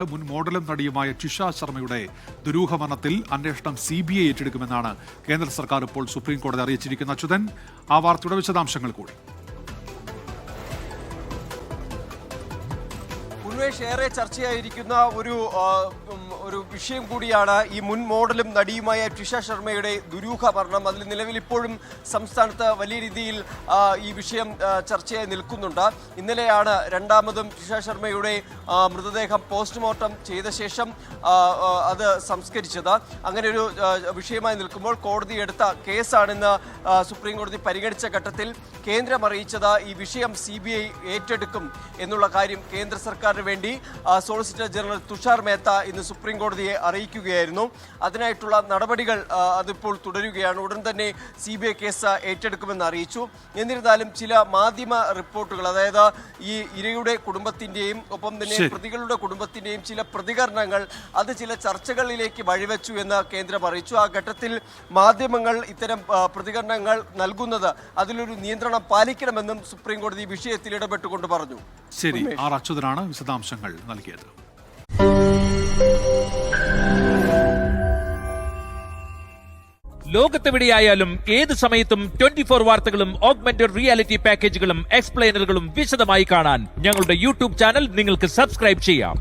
മുൻ മോഡലും നടിയുമായ ജിഷ ശർമ്മയുടെ ദുരൂഹമരണത്തിൽ അന്വേഷണം CBI ഏറ്റെടുക്കുമെന്നാണ് കേന്ദ്ര സർക്കാർ ഇപ്പോൾ സുപ്രീം കോടതി അറിയിച്ചിരിക്കുന്ന അച്യുതൻ. ആ വാർത്തയുടെ വിശദാംശങ്ങൾ കൂടി. ഏറെ ചർച്ചയായിരിക്കുന്ന ഒരു വിഷയം കൂടിയാണ് ഈ മുൻ മോഡലും നടിയുമായ ജിഷ ശർമ്മയുടെ ദുരൂഹ മരണം. അതിൽ നിലവിൽ ഇപ്പോഴും സംസ്ഥാനത്ത് വലിയ രീതിയിൽ ഈ വിഷയം ചർച്ചയായി നിൽക്കുന്നുണ്ട്. ഇന്നലെയാണ് രണ്ടാമതും ജിഷ ശർമ്മയുടെ മൃതദേഹം പോസ്റ്റ്മോർട്ടം ചെയ്ത ശേഷം അത് സംസ്കരിച്ചത്. അങ്ങനെ ഒരു വിഷയമായി നിൽക്കുമ്പോൾ കോടതി എടുത്ത കേസാണിന്ന് സുപ്രീം കോടതി പരിഗണിച്ച ഘട്ടത്തിൽ കേന്ദ്രം അറിയിച്ചത് ഈ വിഷയം CBI ഏറ്റെടുക്കും എന്നുള്ള കാര്യം കേന്ദ്ര സർക്കാരിന് വേണ്ടി സോളിസിറ്റർ ജനറൽ തുഷാർ മേത്ത ഇന്ന് സുപ്രീം കോടതിയെ അറിയിക്കുകയായിരുന്നു. അതിനായിട്ടുള്ള നടപടികൾ അതിപ്പോൾ തുടരുകയാണ്. ഉടൻ തന്നെ CBI കേസ് ഏറ്റെടുക്കുമെന്ന് അറിയിച്ചു. എന്നിരുന്നാലും ചില മാധ്യമ റിപ്പോർട്ടുകൾ, അതായത് ഈ ഇരയുടെ കുടുംബത്തിന്റെയും ഒപ്പം തന്നെ പ്രതികളുടെ കുടുംബത്തിന്റെയും ചില പ്രതികരണങ്ങൾ അത് ചില ചർച്ചകളിലേക്ക് വഴിവെച്ചു എന്ന് കേന്ദ്രം അറിയിച്ചു. ആ ഘട്ടത്തിൽ മാധ്യമങ്ങൾ ഇത്തരം പ്രതികരണങ്ങൾ നൽകുന്നത് അതിലൊരു നിയന്ത്രണം പാലിക്കണമെന്നും സുപ്രീം കോടതി വിഷയത്തിൽ ഇടപെട്ടുകൊണ്ട് പറഞ്ഞു. ശരി, ആർ അച്യുതനാണ് വിശദാംശങ്ങൾ നൽകിയത്. ലോകത്തെവിടെയായാലും ഏത് സമയത്തും 24 വാർത്തകളും ഓഗ്മെന്റഡ് റിയാലിറ്റി പാക്കേജുകളും എക്സ്പ്ലെയിനറുകളും വിശദമായി കാണാൻ ഞങ്ങളുടെ YouTube ചാനൽ നിങ്ങൾക്ക് സബ്സ്ക്രൈബ് ചെയ്യാം.